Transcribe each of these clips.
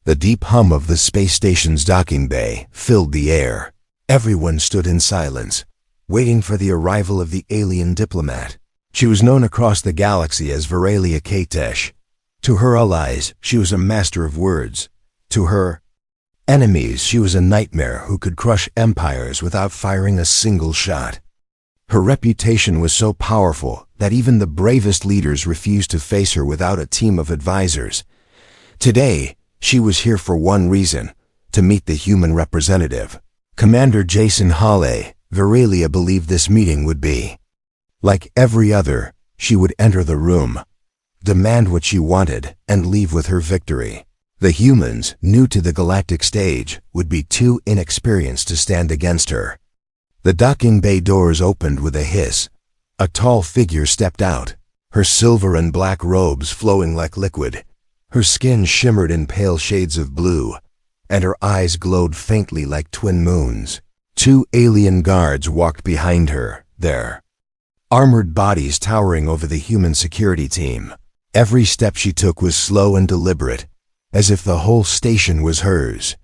The deep hum of the space station's docking bay filled the air. Everyone stood in silence, waiting for the arrival of the alien diplomat. She was known across the galaxy as Veralia Katesh. To her allies, she was a master of words. To her enemies, she was a nightmare who could crush empires without firing a single shot. Her reputation was so powerful that even the bravest leaders refused to face her without a team of advisors. Today, she was here for one reason: to meet the human representative. Commander Jason Hawley. Veralia believed this meeting would be like every other. She would enter the room, demand what she wanted, and leave with her victory. The humans, new to the galactic stage, would be too inexperienced to stand against her. The docking bay doors opened with a hiss. A tall figure stepped out, her silver and black robes flowing like liquid. Her skin shimmered in pale shades of blue, and her eyes glowed faintly like twin moons. 2 alien guards walked behind her, their armored bodies towering over the human security team. Every step she took was slow and deliberate, as if the whole station was hers.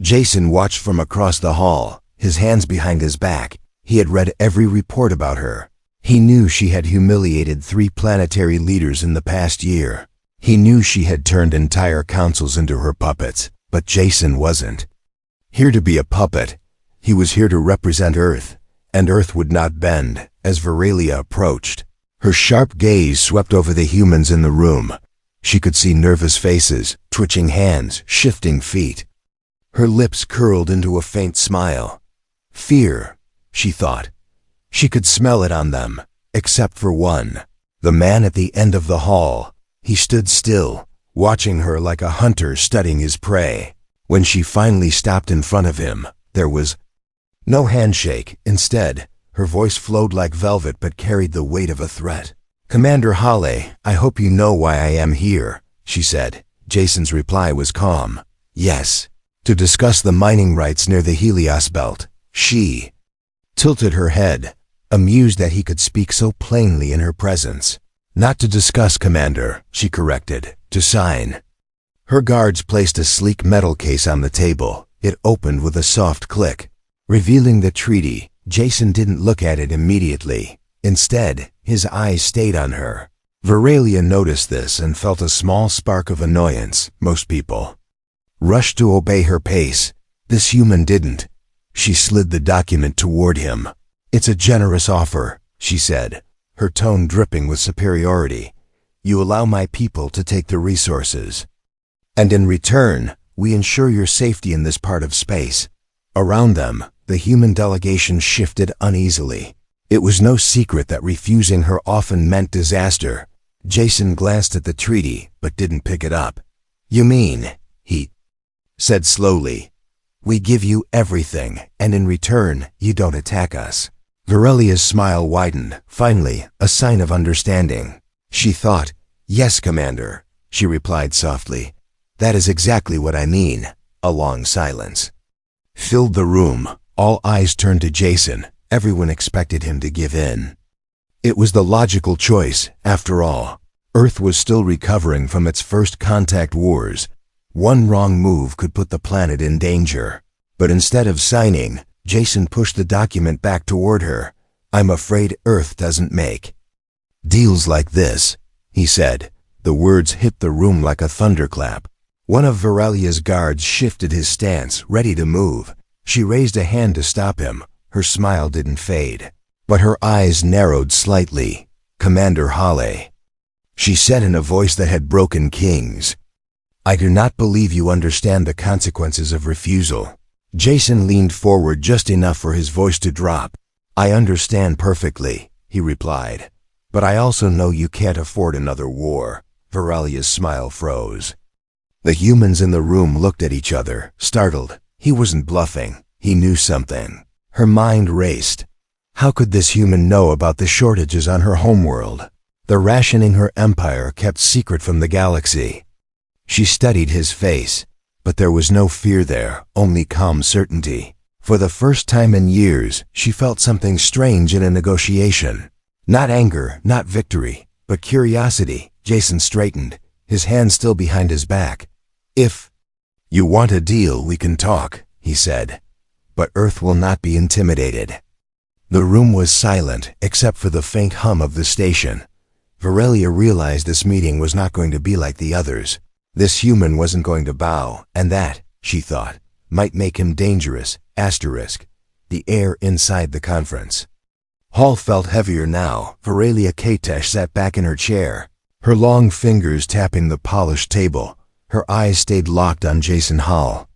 Jason watched from across the hall, his hands behind his back. He had read every report about her. He knew she had humiliated 3 planetary leaders in the past year. He knew she had turned entire councils into her puppets, but Jason wasn't here to be a puppet. He was here to represent Earth, and Earth would not bend. As Veralia approached, her sharp gaze swept over the humans in the room. She could see nervous faces, twitching hands, shifting feet. Her lips curled into a faint smile. Fear, she thought. She could smell it on them, except for one. The man at the end of the hall. He stood still, watching her like a hunter studying his prey. When she finally stopped in front of him, there was no handshake. Instead, her voice flowed like velvet but carried the weight of a threat. "Commander Hawley, I hope you know why I am here," she said. Jason's reply was calm. "Yes, to discuss the mining rights near the Helios belt." She tilted her head, amused that he could speak so plainly in her presence. "Not to discuss, Commander," she corrected. "To sign." Her guards placed a sleek metal case on the table. It opened with a soft click, revealing the treaty. Jason didn't look at it immediately. Instead, his eyes stayed on her. Veralia noticed this and felt a small spark of annoyance. Most people rushed to obey her pace. This human didn't. She slid the document toward him. "It's a generous offer," she said, her tone dripping with superiority. "You allow my people to take the resources, and in return, we ensure your safety in this part of space." Around them, the human delegation shifted uneasily. It was no secret that refusing her often meant disaster. Jason glanced at the treaty, but didn't pick it up. "You mean," he said slowly, "we give you everything, and in return, you don't attack us?" Verelia's smile widened, finally, a sign of understanding. She thought, "Yes, Commander," she replied softly. "That is exactly what I mean." A long silence filled the room. All eyes turned to Jason. Everyone expected him to give in. It was the logical choice, after all. Earth was still recovering from its first contact wars. One wrong move could put the planet in danger. But instead of signing, Jason pushed the document back toward her. "I'm afraid Earth doesn't make deals like this," he said. The words hit the room like a thunderclap. One of Verelia's guards shifted his stance, ready to move. She raised a hand to stop him. Her smile didn't fade, but her eyes narrowed slightly. "Commander Hawley," she said in a voice that had broken kings, "I do not believe you understand the consequences of refusal." Jason leaned forward just enough for his voice to drop. "I understand perfectly," he replied, "but I also know you can't afford another war." Verelia's smile froze. The humans in the room looked at each other, startled. He wasn't bluffing. He knew something. Her mind raced. How could this human know about the shortages on her homeworld? The rationing her empire kept secret from the galaxy. She studied his face, but there was no fear there, only calm certainty. For the first time in years, she felt something strange in a negotiation. Not anger, not victory, but curiosity. Jason straightened, his hand still behind his back. "If "You want a deal, we can talk," he said. "But Earth will not be intimidated." The room was silent, except for the faint hum of the station. Varelia realized this meeting was not going to be like the others. This human wasn't going to bow, and that, she thought, might make him dangerous. The air inside the conference hall felt heavier now. Varelia Katesh sat back in her chair, her long fingers tapping the polished table. Her eyes stayed locked on Jason Hall,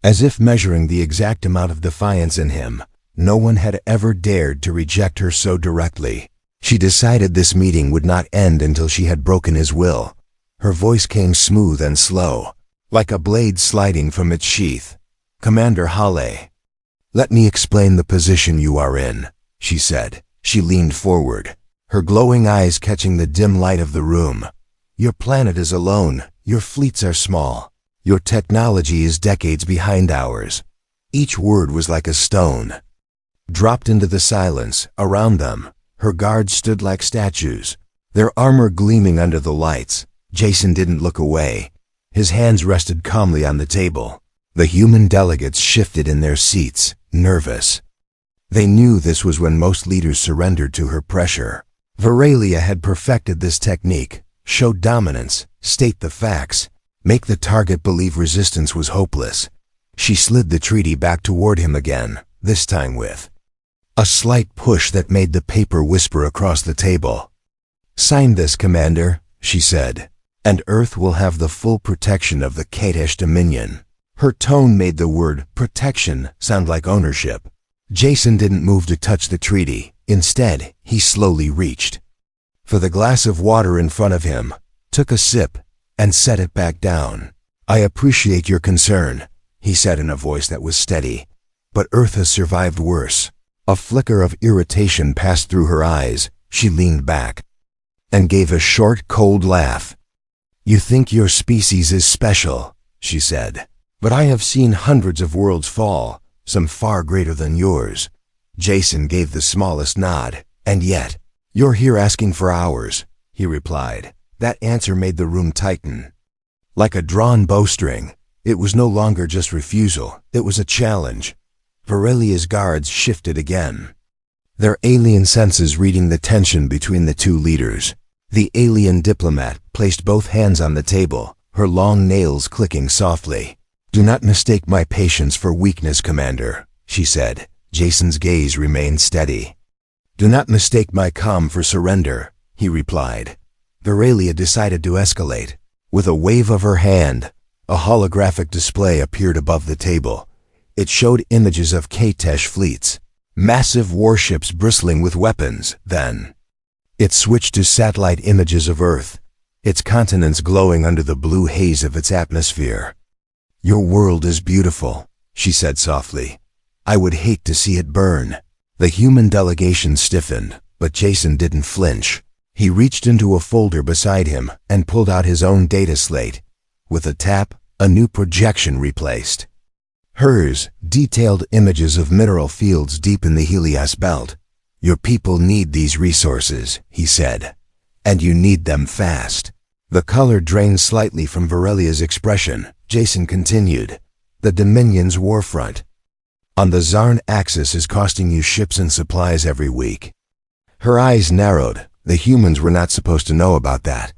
as if measuring the exact amount of defiance in him. No one had ever dared to reject her so directly. She decided this meeting would not end until she had broken his will. Her voice came smooth and slow, like a blade sliding from its sheath. "Commander Hale, let me explain the position you are in," she said. She leaned forward, her glowing eyes catching the dim light of the room. "Your planet is alone. Your fleets are small. Your technology is decades behind ours." Each word was like a stone, dropped into the silence around them. Her guards stood like statues, their armor gleaming under the lights. Jason didn't look away. His hands rested calmly on the table. The human delegates shifted in their seats, nervous. They knew this was when most leaders surrendered to her pressure. Varelia had perfected this technique: show dominance, state the facts, make the target believe resistance was hopeless. She slid the treaty back toward him again, this time with a slight push that made the paper whisper across the table. "Sign this, Commander," she said, "and Earth will have the full protection of the Kadesh Dominion." Her tone made the word protection sound like ownership. Jason didn't move to touch the treaty. Instead, he slowly reached for the glass of water in front of him, took a sip, and set it back down. "I appreciate your concern," he said in a voice that was steady, "but Earth has survived worse." A flicker of irritation passed through her eyes. She leaned back and gave a short, cold laugh. "You think your species is special," she said, "but I have seen hundreds of worlds fall, some far greater than yours." Jason gave the smallest nod. "And yet, you're here asking for ours," he replied. That answer made the room tighten, like a drawn bowstring. It was no longer just refusal, it was a challenge. Varelia's guards shifted again, their alien senses reading the tension between the two leaders. The alien diplomat placed both hands on the table, her long nails clicking softly. "Do not mistake my patience for weakness, Commander," she said. Jason's gaze remained steady. "Do not mistake my calm for surrender," he replied. Varelia decided to escalate. With a wave of her hand, a holographic display appeared above the table. It showed images of Katesh fleets, massive warships bristling with weapons. Then it switched to satellite images of Earth, its continents glowing under the blue haze of its atmosphere. "Your world is beautiful," she said softly. "I would hate to see it burn." The human delegation stiffened, but Jason didn't flinch. He reached into a folder beside him and pulled out his own data slate. With a tap, a new projection replaced hers, detailed images of mineral fields deep in the Helios belt. "Your people need these resources," he said, "and you need them fast." The color drained slightly from Varelia's expression. Jason continued, "The Dominion's warfront on the Zarn axis is costing you ships and supplies every week." Her eyes narrowed. The humans were not supposed to know about that.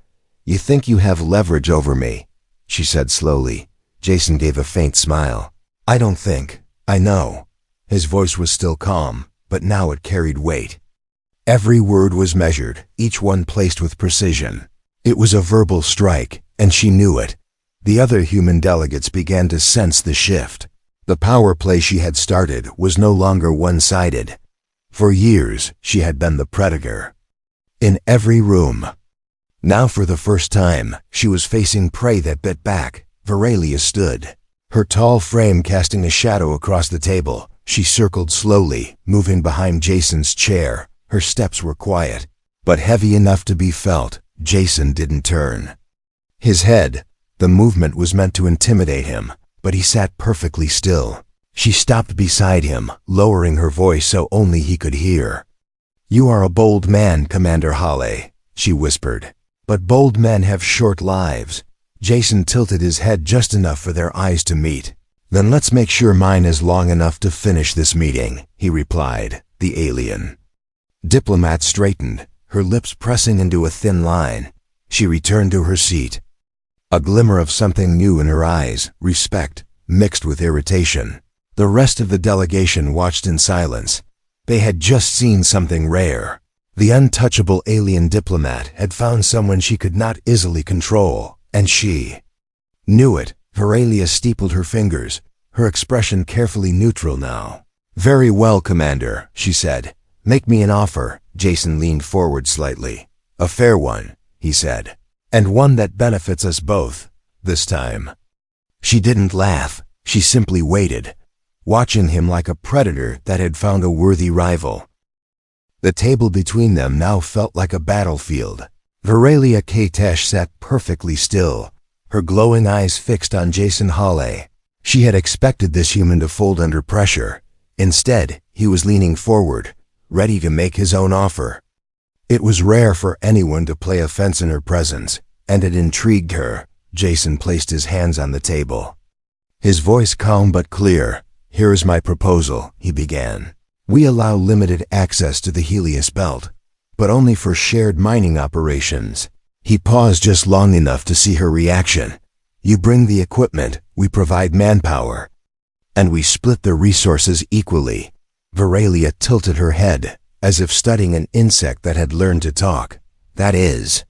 "You think you have leverage over me," she said slowly. Jason gave a faint smile. "I don't think. I know." His voice was still calm, but now it carried weight. Every word was measured, each one placed with precision. It was a verbal strike, and she knew it. The other human delegates began to sense the shift. The power play she had started was no longer one-sided. For years, she had been the predator in every room. Now for the first time, she was facing prey that bit back. Varelia stood, her tall frame casting a shadow across the table. She circled slowly, moving behind Jason's chair. Her steps were quiet, but heavy enough to be felt. Jason didn't turn his head. The movement was meant to intimidate him, but he sat perfectly still. She stopped beside him, lowering her voice so only he could hear. "You are a bold man, Commander Hale," she whispered. "But bold men have short lives." Jason tilted his head just enough for their eyes to meet. "Then let's make sure mine is long enough to finish this meeting," he replied, the alien. Diplomat straightened, her lips pressing into a thin line. She returned to her seat. A glimmer of something new in her eyes, respect, mixed with irritation. The rest of the delegation watched in silence. They had just seen something rare. The untouchable alien diplomat had found someone she could not easily control, and she knew it. Veralia steepled her fingers, her expression carefully neutral now. "Very well, Commander," she said. "Make me an offer." Jason leaned forward slightly. "A fair one," he said. "And one that benefits us both, this time." She didn't laugh. She simply waited, watching him like a predator that had found a worthy rival. The table between them now felt like a battlefield. Veralia Katesh sat perfectly still, her glowing eyes fixed on Jason Hawley. She had expected this human to fold under pressure. Instead, he was leaning forward, ready to make his own offer. It was rare for anyone to play offense in her presence, and it intrigued her. Jason placed his hands on the table. His voice calm but clear. "Here is my proposal," he began. "We allow limited access to the Helios Belt, but only for shared mining operations." He paused just long enough to see her reaction. "You bring the equipment, we provide manpower, and we split the resources equally." Veralia tilted her head, as if studying an insect that had learned to talk. "That is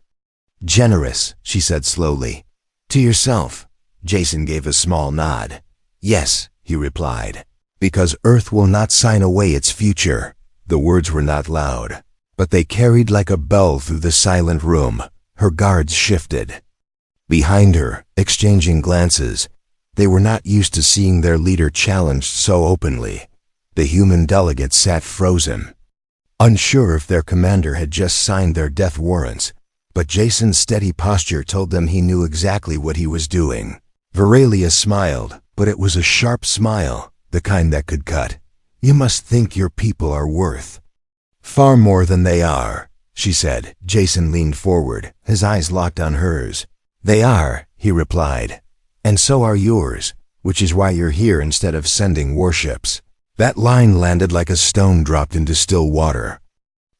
generous," she said slowly. "To yourself." Jason gave a small nod. "Yes," he replied, "because Earth will not sign away its future." The words were not loud, but they carried like a bell through the silent room. Her guards shifted behind her, exchanging glances. They were not used to seeing their leader challenged so openly. The human delegates sat frozen, unsure if their commander had just signed their death warrants, but Jason's steady posture told them he knew exactly what he was doing. Veralia smiled, but it was a sharp smile, the kind that could cut. "You must think your people are worth far more than they are," she said. Jason leaned forward, his eyes locked on hers. "They are," he replied, "and so are yours, which is why you're here instead of sending warships." That line landed like a stone dropped into still water.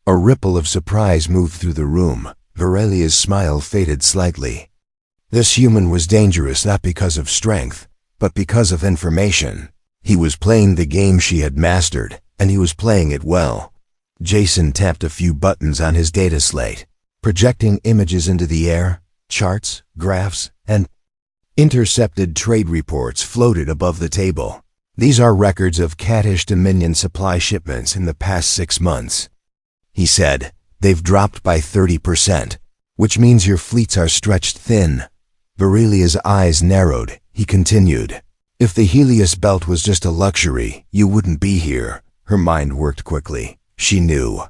A ripple of surprise moved through the room. Veralia's smile faded slightly. This human was dangerous not because of strength, but because of information. He was playing the game she had mastered, and he was playing it well. Jason tapped a few buttons on his data slate, projecting images into the air. Charts, graphs, and intercepted trade reports floated above the table. "These are records of Katish Dominion supply shipments in the past 6 months," he said. "They've dropped by 30%, which means your fleets are stretched thin." Veralia's eyes narrowed. He continued, "If the Helios Belt was just a luxury, you wouldn't be here." Her mind worked quickly. She knew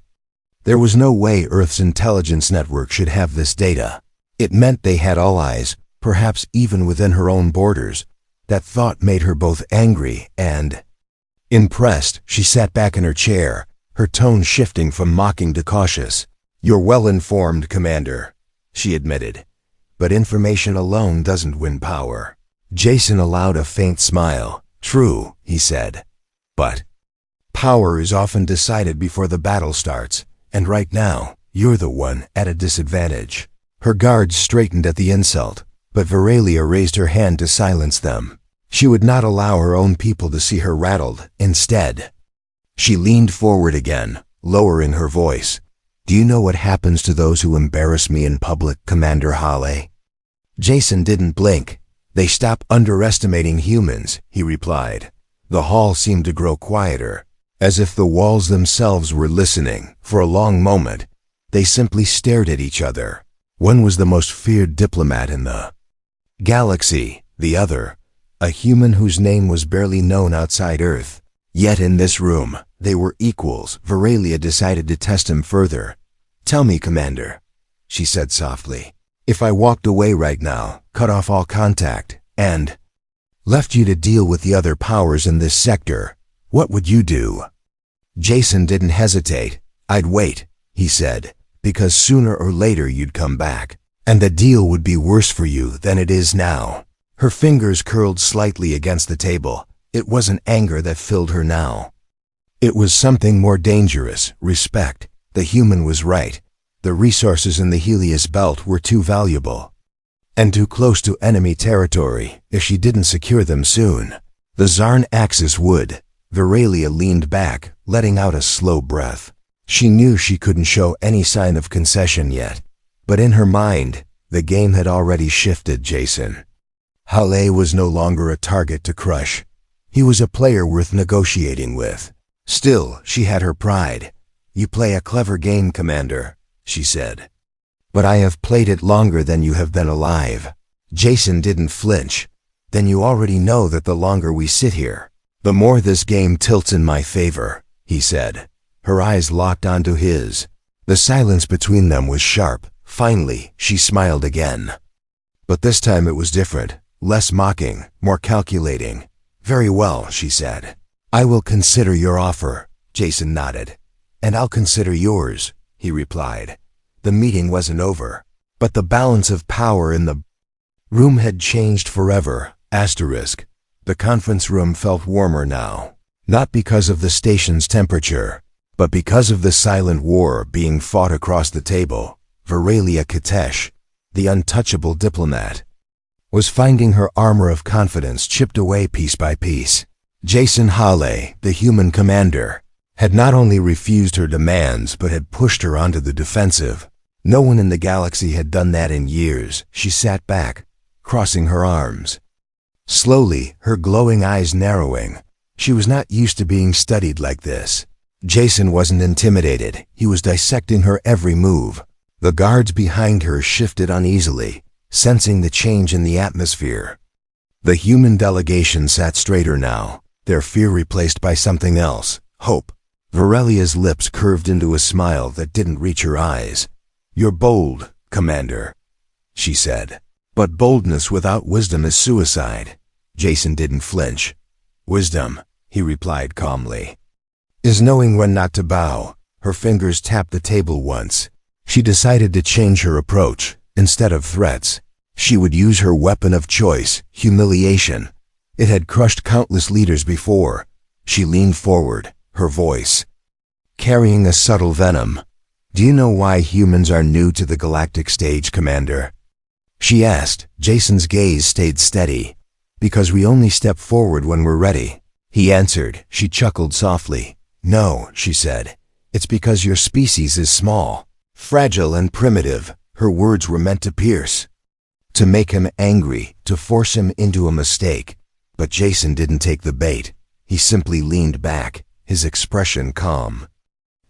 there was no way Earth's intelligence network should have this data. It meant they had all eyes, perhaps even within her own borders. That thought made her both angry and impressed. She sat back in her chair, her tone shifting from mocking to cautious. "You're well informed, Commander," she admitted, "but information alone doesn't win power." Jason allowed a faint smile. "True," he said, "but power is often decided before the battle starts, and right now, you're the one at a disadvantage." Her guards straightened at the insult, but Veralia raised her hand to silence them. She would not allow her own people to see her rattled. Instead, she leaned forward again, lowering her voice. "Do you know what happens to those who embarrass me in public, Commander Hawley?" Jason didn't blink. "They stop underestimating humans," he replied. The hall seemed to grow quieter, as if the walls themselves were listening. For a long moment, they simply stared at each other. One was the most feared diplomat in the galaxy, the other, a human whose name was barely known outside Earth. Yet in this room, they were equals. Veralia decided to test him further. "Tell me, Commander," she said softly, "if I walked away right now, cut off all contact, and left you to deal with the other powers in this sector, what would you do?" Jason didn't hesitate. "I'd wait," he said, "because sooner or later you'd come back." And the deal would be worse for you than it is now. Her fingers curled slightly against the table. It wasn't anger that filled her now. It was something more dangerous, respect. The human was right. The resources in the Helios belt were too valuable. And too close to enemy territory if she didn't secure them soon. The Zarn axis would. Veralia leaned back, letting out a slow breath. She knew she couldn't show any sign of concession yet. But in her mind, the game had already shifted. Jason Hale was no longer a target to crush. He was a player worth negotiating with. Still, she had her pride. "You play a clever game, Commander," she said. "But I have played it longer than you have been alive." Jason didn't flinch. "Then you already know that the longer we sit here, the more this game tilts in my favor," he said. Her eyes locked onto his. The silence between them was sharp. Finally, she smiled again. But this time it was different, less mocking, more calculating. "Very well," she said. "I will consider your offer," Jason nodded. "And I'll consider yours," he replied. The meeting wasn't over, but the balance of power in the room had changed forever. The conference room felt warmer now, not because of the station's temperature, but because of the silent war being fought across the table. Veralia Katesh, the untouchable diplomat, was finding her armor of confidence chipped away piece by piece. Jason Hale, the human commander, had not only refused her demands but had pushed her onto the defensive. No one in the galaxy had done that in years. She sat back, crossing her arms. Slowly, her glowing eyes narrowing. She was not used to being studied like this. Jason wasn't intimidated. He was dissecting her every move. The guards behind her shifted uneasily, sensing the change in the atmosphere. The human delegation sat straighter now, their fear replaced by something else, hope. Verelia's lips curved into a smile that didn't reach her eyes. "You're bold, Commander," she said. "But boldness without wisdom is suicide." Jason didn't flinch. "Wisdom," he replied calmly, "is knowing when not to bow." Her fingers tapped the table once. She decided to change her approach. Instead of threats, she would use her weapon of choice, humiliation. It had crushed countless leaders before. She leaned forward, her voice carrying a subtle venom. "Do you know why humans are new to the galactic stage, Commander?" she asked. Jason's gaze stayed steady. "Because we only step forward when we're ready," he answered. She chuckled softly. "No," she said. "It's because your species is small, fragile and primitive." Her words were meant to pierce, to make him angry, to force him into a mistake. But Jason didn't take the bait. He simply leaned back, his expression calm.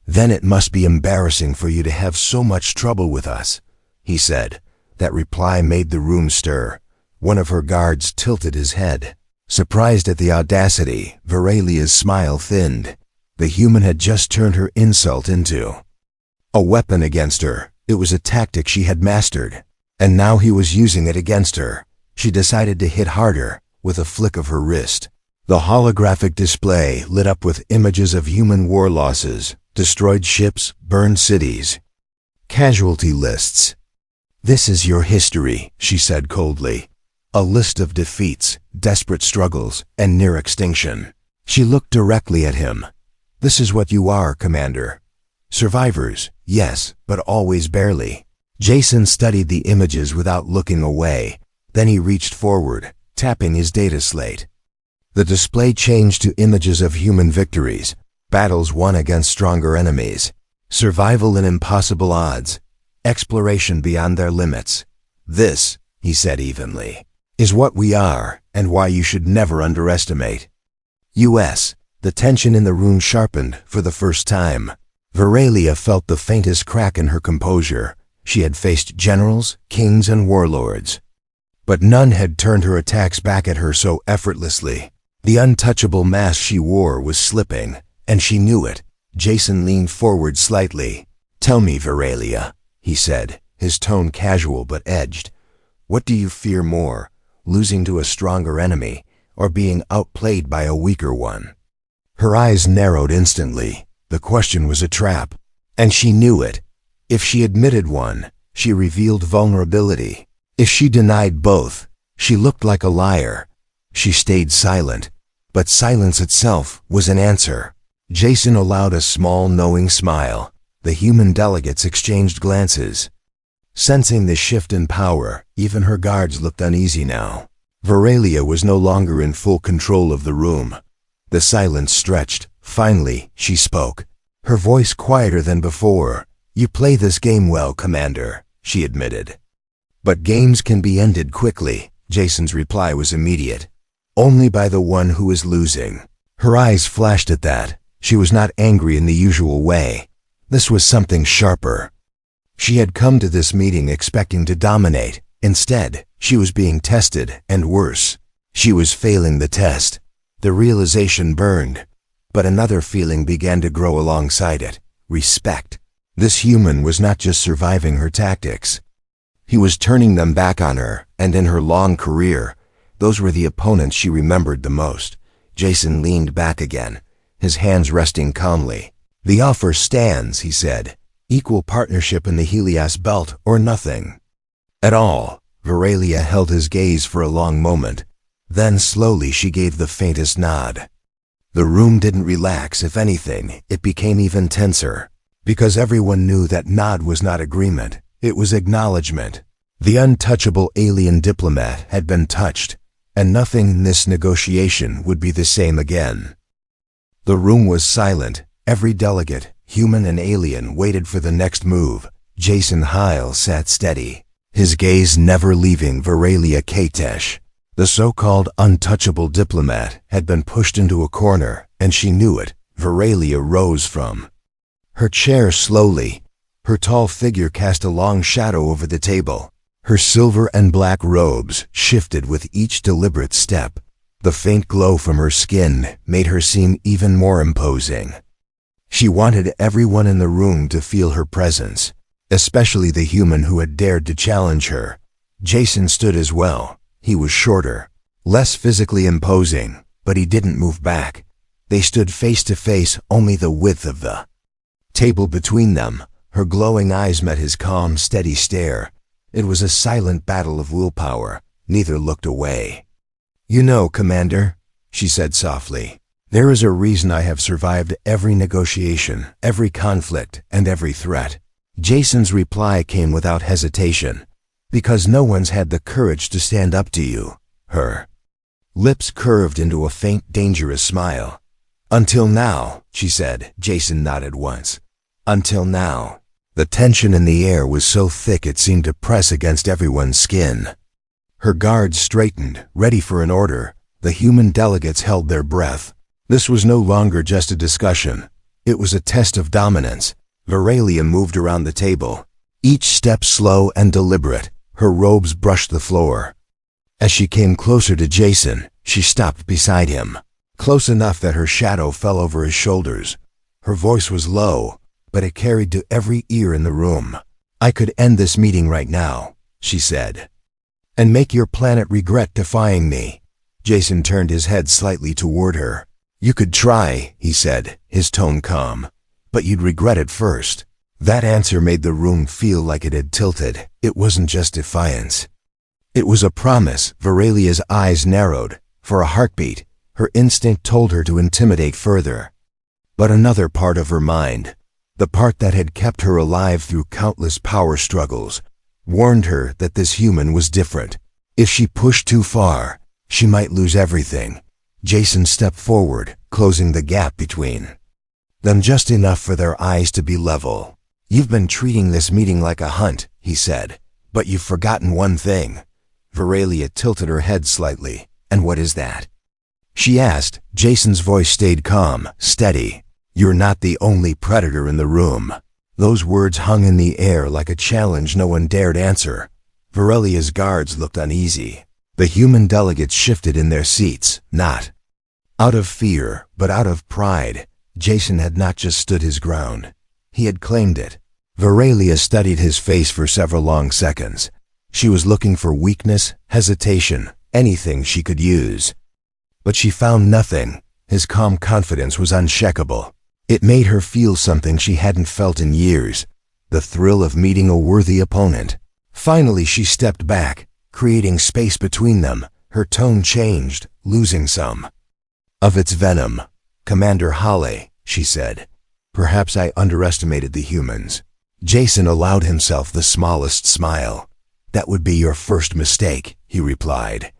"Then it must be embarrassing for you to have so much trouble with us," he said. That reply made the room stir. One of her guards tilted his head. Surprised at the audacity, Verelia's smile thinned. The human had just turned her insult into a weapon against her. It was a tactic she had mastered, and now he was using it against her. She decided to hit harder, with a flick of her wrist. The holographic display lit up with images of human war losses, destroyed ships, burned cities, casualty lists. "This is your history," she said coldly. "A list of defeats, desperate struggles, and near extinction." She looked directly at him. "This is what you are, Commander. Survivors, yes, but always barely." Jason studied the images without looking away. Then he reached forward, tapping his data slate. The display changed to images of human victories, battles won against stronger enemies, survival in impossible odds, exploration beyond their limits. "This," he said evenly, "is what we are and why you should never underestimate." U.S. The tension in the room sharpened for the first time. Veralia felt the faintest crack in her composure. She had faced generals, kings, and warlords, but none had turned her attacks back at her so effortlessly. The untouchable mask she wore was slipping, and she knew it. Jason leaned forward slightly. "Tell me, Veralia," he said, his tone casual but edged. "What do you fear more, losing to a stronger enemy, or being outplayed by a weaker one?" Her eyes narrowed instantly. The question was a trap, and she knew it. If she admitted one, she revealed vulnerability. If she denied both, she looked like a liar. She stayed silent, but silence itself was an answer. Jason allowed a small, knowing smile. The human delegates exchanged glances. Sensing the shift in power, even her guards looked uneasy now. Veralia was no longer in full control of the room. The silence stretched. Finally, she spoke. Her voice quieter than before. "You play this game well, Commander," she admitted. "But games can be ended quickly." Jason's reply was immediate. "Only by the one who is losing." Her eyes flashed at that. She was not angry in the usual way. This was something sharper. She had come to this meeting expecting to dominate. Instead, she was being tested, and worse, she was failing the test. The realization burned, but another feeling began to grow alongside it: respect. This human was not just surviving her tactics. He was turning them back on her, and in her long career, those were the opponents she remembered the most. Jason leaned back again, his hands resting calmly. "The offer stands," he said. "Equal partnership in the Helios belt or nothing." "At all." Veralia held his gaze for a long moment. Then slowly she gave the faintest nod. The room didn't relax. If anything, it became even tenser. Because everyone knew that nod was not agreement, it was acknowledgement. The untouchable alien diplomat had been touched, and nothing in this negotiation would be the same again. The room was silent. Every delegate, human and alien, waited for the next move. Jason Hyle sat steady, his gaze never leaving Veralia Katesh. The so-called untouchable diplomat had been pushed into a corner, and she knew it. Veralia rose from her chair slowly. Her tall figure cast a long shadow over the table. Her silver and black robes shifted with each deliberate step. The faint glow from her skin made her seem even more imposing. She wanted everyone in the room to feel her presence, especially the human who had dared to challenge her. Jason stood as well. He was shorter, less physically imposing, but he didn't move back. They stood face to face, only the width of the table between them. Her glowing eyes met his calm, steady stare. It was a silent battle of willpower. Neither looked away. "You know, Commander," she said softly, "there is a reason I have survived every negotiation, every conflict, and every threat." Jason's reply came without hesitation. "Because no one's had the courage to stand up to you." Her lips curved into a faint, dangerous smile. "Until now," she said. Jason nodded once. "Until now." The tension in the air was so thick it seemed to press against everyone's skin. Her guards straightened, ready for an order. The human delegates held their breath. This was no longer just a discussion. It was a test of dominance. Veralia moved around the table, each step slow and deliberate. Her robes brushed the floor. As she came closer to Jason, she stopped beside him, close enough that her shadow fell over his shoulders. Her voice was low, but it carried to every ear in the room. "I could end this meeting right now," she said, "and make your planet regret defying me." Jason turned his head slightly toward her. "You could try," he said, his tone calm, "but you'd regret it first." That answer made the room feel like it had tilted. It wasn't just defiance. It was a promise. Veralia's eyes narrowed. For a heartbeat, her instinct told her to intimidate further. But another part of her mind, the part that had kept her alive through countless power struggles, warned her that this human was different. If she pushed too far, she might lose everything. Jason stepped forward, closing the gap between them just enough for their eyes to be level. "You've been treating this meeting like a hunt," he said, "but you've forgotten one thing." Veralia tilted her head slightly. "And what is that?" she asked. Jason's voice stayed calm, steady. "You're not the only predator in the room." Those words hung in the air like a challenge no one dared answer. Veralia's guards looked uneasy. The human delegates shifted in their seats, not out of fear, but out of pride. Jason had not just stood his ground. He had claimed it. Veralia studied his face for several long seconds. She was looking for weakness, hesitation, anything she could use. But she found nothing. His calm confidence was unshakable. It made her feel something she hadn't felt in years. the thrill of meeting a worthy opponent. Finally, she stepped back, creating space between them. Her tone changed, losing some of its venom. "Commander Hale," she said, "perhaps I underestimated the humans." Jason allowed himself the smallest smile. "That would be your first mistake," he replied.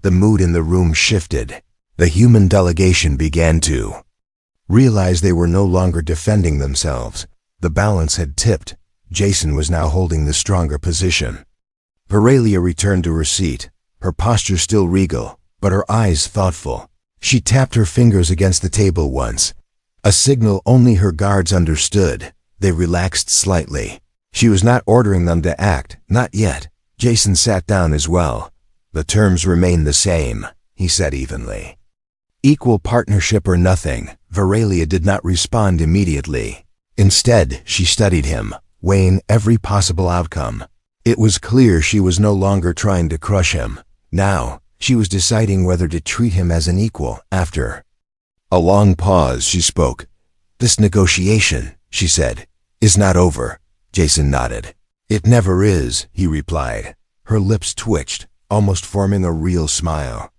The mood in the room shifted. The human delegation began to realize they were no longer defending themselves. The balance had tipped. Jason was now holding the stronger position. Veralia returned to her seat, her posture still regal, but her eyes thoughtful. She tapped her fingers against the table once, a signal only her guards understood. They relaxed slightly. She was not ordering them to act, not yet. Jason sat down as well. "The terms remain the same," he said evenly. "Equal partnership or nothing." Veralia did not respond immediately. Instead, she studied him, weighing every possible outcome. It was clear she was no longer trying to crush him. Now, she was deciding whether to treat him as an equal. After a long pause, she spoke. "This negotiation," she said, "is not over." Jason nodded. "It never is," he replied. Her lips twitched, almost forming a real smile.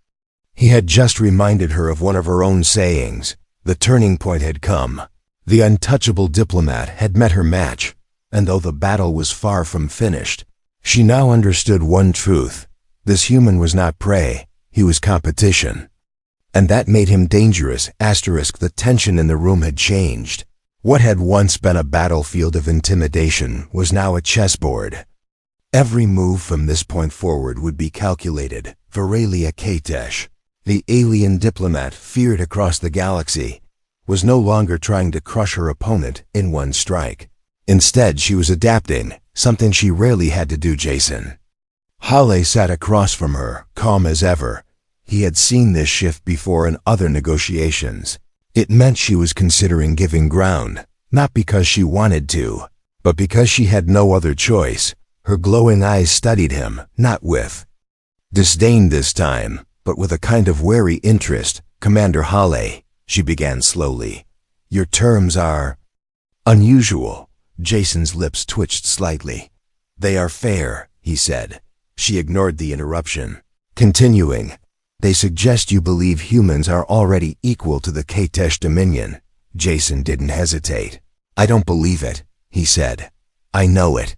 He had just reminded her of one of her own sayings. The turning point had come. The untouchable diplomat had met her match, and though the battle was far from finished, she now understood one truth. This human was not prey, he was competition. And that made him dangerous. The tension in the room had changed. What had once been a battlefield of intimidation was now a chessboard. Every move from this point forward would be calculated. Veralia Katesh, the alien diplomat feared across the galaxy, was no longer trying to crush her opponent in one strike. Instead, she was adapting, something she rarely had to do. Jason Hale sat across from her, calm as ever. He had seen this shift before in other negotiations. It meant she was considering giving ground, not because she wanted to, but because she had no other choice. Her glowing eyes studied him, not with disdain this time, but with a kind of wary interest. "Commander Hale," she began slowly, "your terms are unusual." Jason's lips twitched slightly. "They are fair," he said. She ignored the interruption, continuing, "They suggest you believe humans are already equal to the Katesh Dominion." Jason didn't hesitate. "I don't believe it," he said. "I know it."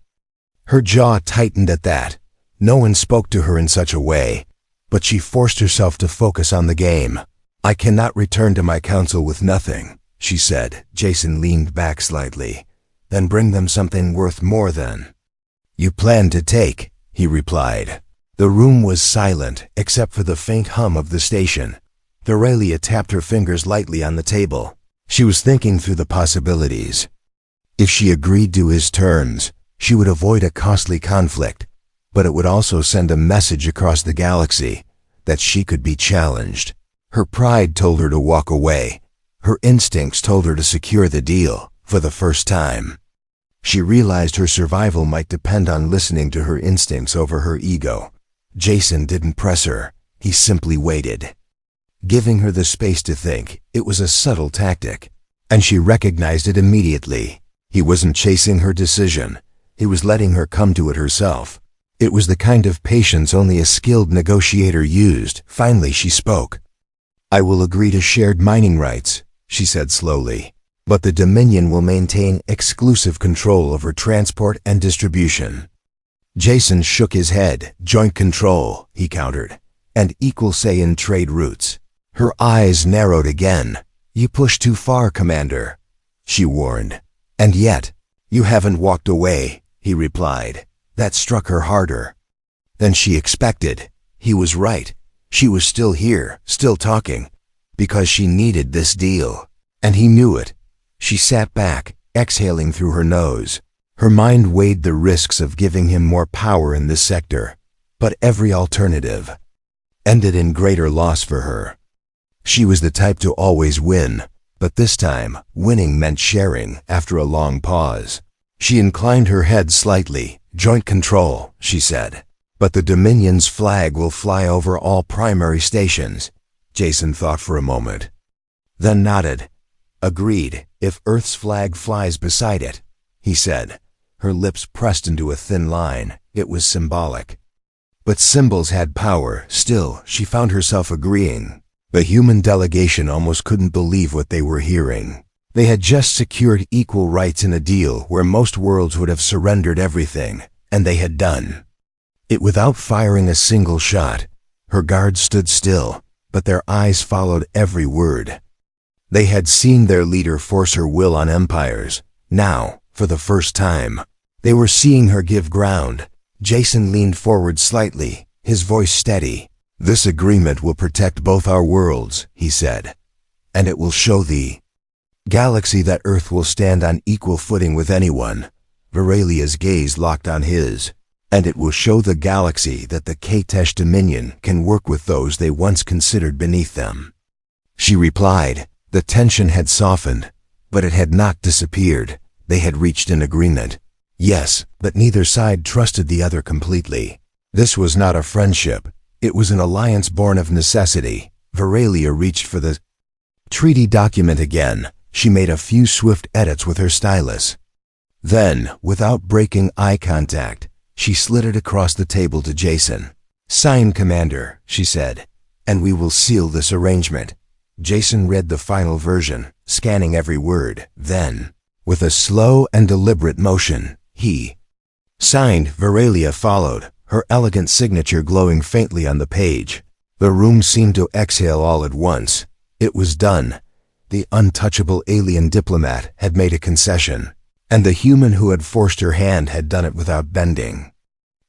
Her jaw tightened at that. No one spoke to her in such a way, but she forced herself to focus on the game. "I cannot return to my council with nothing," she said. Jason leaned back slightly. "Then bring them something worth more than you plan to take," he replied. The room was silent, except for the faint hum of the station. Veralia tapped her fingers lightly on the table. She was thinking through the possibilities. If she agreed to his terms, she would avoid a costly conflict, but it would also send a message across the galaxy that she could be challenged. Her pride told her to walk away. Her instincts told her to secure the deal. For the first time, she realized her survival might depend on listening to her instincts over her ego. Jason didn't press her. He simply waited, giving her the space to think. It was a subtle tactic, and she recognized it immediately. He wasn't chasing her decision. He was letting her come to it herself. It was the kind of patience only a skilled negotiator used. Finally, she spoke. "I will agree to shared mining rights," she said slowly. "But the Dominion will maintain exclusive control over transport and distribution." Jason shook his head. "Joint control," he countered, "and equal say in trade routes." Her eyes narrowed again. "You push too far, Commander," she warned. "And yet, you haven't walked away," he replied. That struck her harder than she expected. He was right. She was still here, still talking, because she needed this deal. And he knew it. She sat back, exhaling through her nose. Her mind weighed the risks of giving him more power in this sector, but every alternative ended in greater loss for her. She was the type to always win, but this time, winning meant sharing. After a long pause, she inclined her head slightly. "Joint control," she said. "But the Dominion's flag will fly over all primary stations." Jason thought for a moment, then nodded. "Agreed, if Earth's flag flies beside it," he said. her lips pressed into a thin line. It was symbolic. But symbols had power. Still, she found herself agreeing. The human delegation almost couldn't believe what they were hearing. They had just secured equal rights in a deal where most worlds would have surrendered everything, and they had done it without firing a single shot. Her guards stood still, but their eyes followed every word. They had seen their leader force her will on empires. Now, for the first time, they were seeing her give ground. Jason leaned forward slightly, his voice steady. "This agreement will protect both our worlds," he said, "and it will show the galaxy that Earth will stand on equal footing with anyone." Veralia's gaze locked on his. "And it will show the galaxy that the Katesh Dominion can work with those they once considered beneath them." She replied. The tension had softened, but it had not disappeared. They had reached an agreement. Yes, but neither side trusted the other completely. This was not a friendship. It was an alliance born of necessity. Veralia reached for the treaty document again. She made a few swift edits with her stylus. Then, without breaking eye contact, she slid it across the table to Jason. "Sign, Commander," she said, "and we will seal this arrangement." Jason read the final version, scanning every word. Then, with a slow and deliberate motion, he signed. Veralia followed, her elegant signature glowing faintly on the page. The room seemed to exhale all at once. It was done. The untouchable alien diplomat had made a concession, and the human who had forced her hand had done it without bending.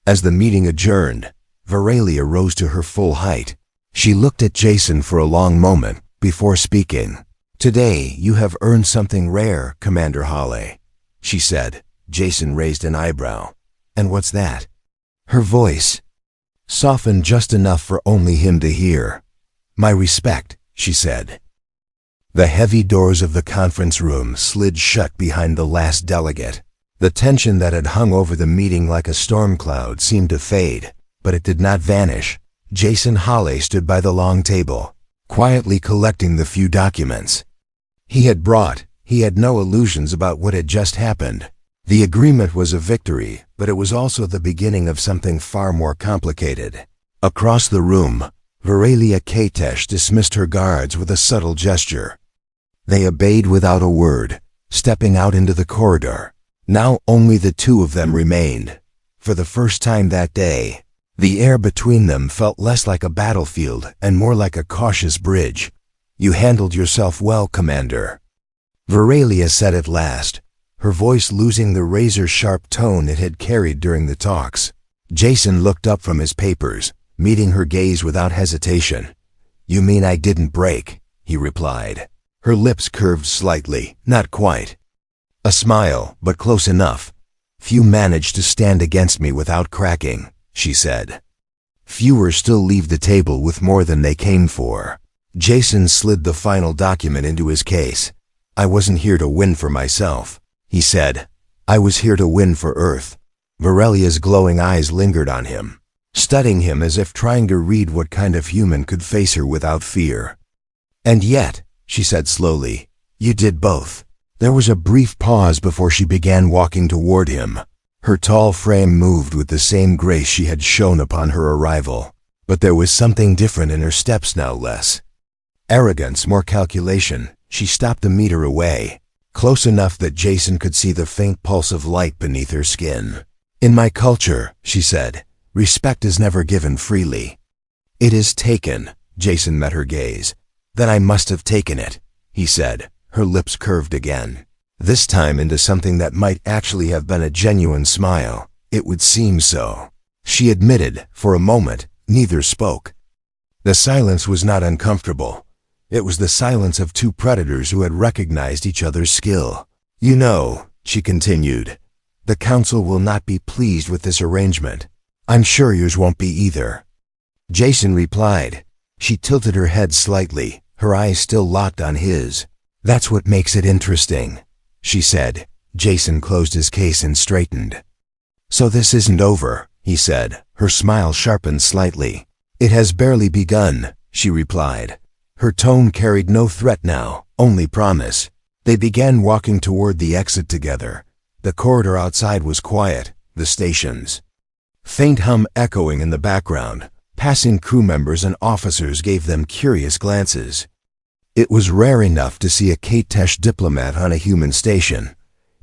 As the meeting adjourned, Veralia rose to her full height. She looked at Jason for a long moment before speaking. "Today you have earned something rare, Commander Halle," she said. Jason raised an eyebrow. "And what's that?" Her voice softened just enough for only him to hear. "My respect," she said. The heavy doors of the conference room slid shut behind the last delegate. The tension that had hung over the meeting like a storm cloud seemed to fade, but it did not vanish. Jason Halle stood by the long table, quietly collecting the few documents he had brought. He had no illusions about what had just happened. The agreement was a victory, but it was also the beginning of something far more complicated. Across the room, Veralia Katesh dismissed her guards with a subtle gesture. They obeyed without a word, stepping out into the corridor. Now only the two of them remained. For the first time that day, the air between them felt less like a battlefield and more like a cautious bridge. "You handled yourself well, Commander," Veralia said at last, her voice losing the razor-sharp tone it had carried during the talks. Jason looked up from his papers, meeting her gaze without hesitation. "You mean I didn't break?" he replied. Her lips curved slightly, not quite. A smile, but close enough. "Few manage to stand against me without cracking," she said. "Fewer still leave the table with more than they came for." Jason slid the final document into his case. "I wasn't here to win for myself," he said. "I was here to win for Earth." Veralia's glowing eyes lingered on him, studying him as if trying to read what kind of human could face her without fear. "And yet," she said slowly, "you did both." There was a brief pause before she began walking toward him. Her tall frame moved with the same grace she had shown upon her arrival, but there was something different in her steps now, less arrogance, more calculation. She stopped a meter away, close enough that Jason could see the faint pulse of light beneath her skin. "In my culture," she said, "respect is never given freely. It is taken." Jason met her gaze. "Then I must have taken it," he said, her lips curved again, this time into something that might actually have been a genuine smile. "It would seem so," she admitted. For a moment, neither spoke. The silence was not uncomfortable. It was the silence of two predators who had recognized each other's skill. "You know," she continued, "the Council will not be pleased with this arrangement. I'm sure yours won't be either." Jason replied. She tilted her head slightly, her eyes still locked on his. "That's what makes it interesting," she said. Jason closed his case and straightened. "So this isn't over," he said, her smile sharpened slightly. "It has barely begun," she replied. Her tone carried no threat now, only promise. They began walking toward the exit together. The corridor outside was quiet, the station's faint hum echoing in the background. Passing crew members and officers gave them curious glances. It was rare enough to see a HFY diplomat on a human station.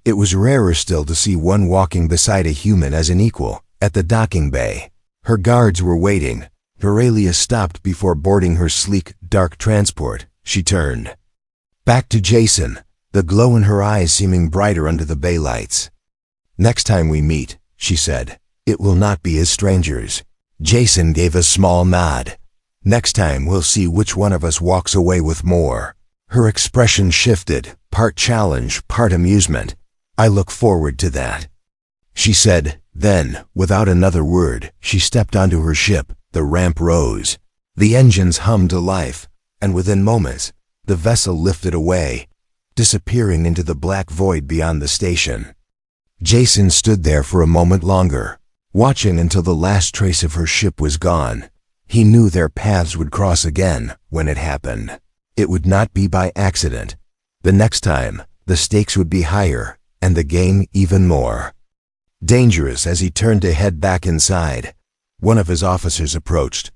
It was rarer still to see one walking beside a human as an equal. At the docking bay, her guards were waiting. Veralia stopped before boarding her sleek, dark transport. She turned back to Jason, the glow in her eyes seeming brighter under the bay lights. "Next time we meet," she said, "it will not be as strangers." Jason gave a small nod. "Next time we'll see which one of us walks away with more." Her expression shifted, part challenge, part amusement. "I look forward to that," she said. Then, without another word, she stepped onto her ship. The ramp rose. The engines hummed to life, and within moments, the vessel lifted away, disappearing into the black void beyond the station. Jason stood there for a moment longer, watching until the last trace of her ship was gone. He knew their paths would cross again when it happened. It would not be by accident. The next time, the stakes would be higher, and the game even more dangerous. As he turned to head back inside, one of his officers approached.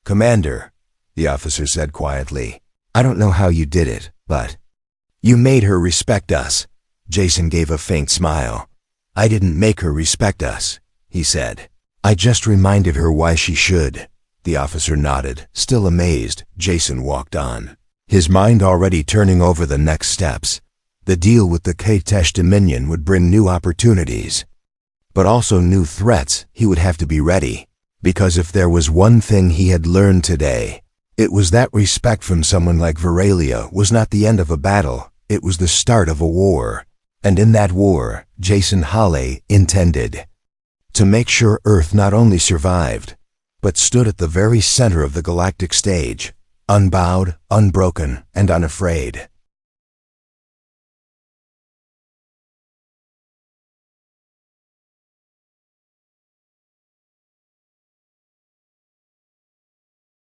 "Commander," the officer said quietly, "I don't know how you did it, but you made her respect us." Jason gave a faint smile. "I didn't make her respect us," he said. "I just reminded her why she should." The officer nodded, still amazed. Jason walked on, his mind already turning over the next steps. The deal with the HFY Dominion would bring new opportunities, but also new threats. He would have to be ready, because if there was one thing he had learned today, it was that respect from someone like Veralia was not the end of a battle, it was the start of a war. And in that war, Jason Halley intended to make sure Earth not only survived, but stood at the very center of the galactic stage, unbowed, unbroken, and unafraid.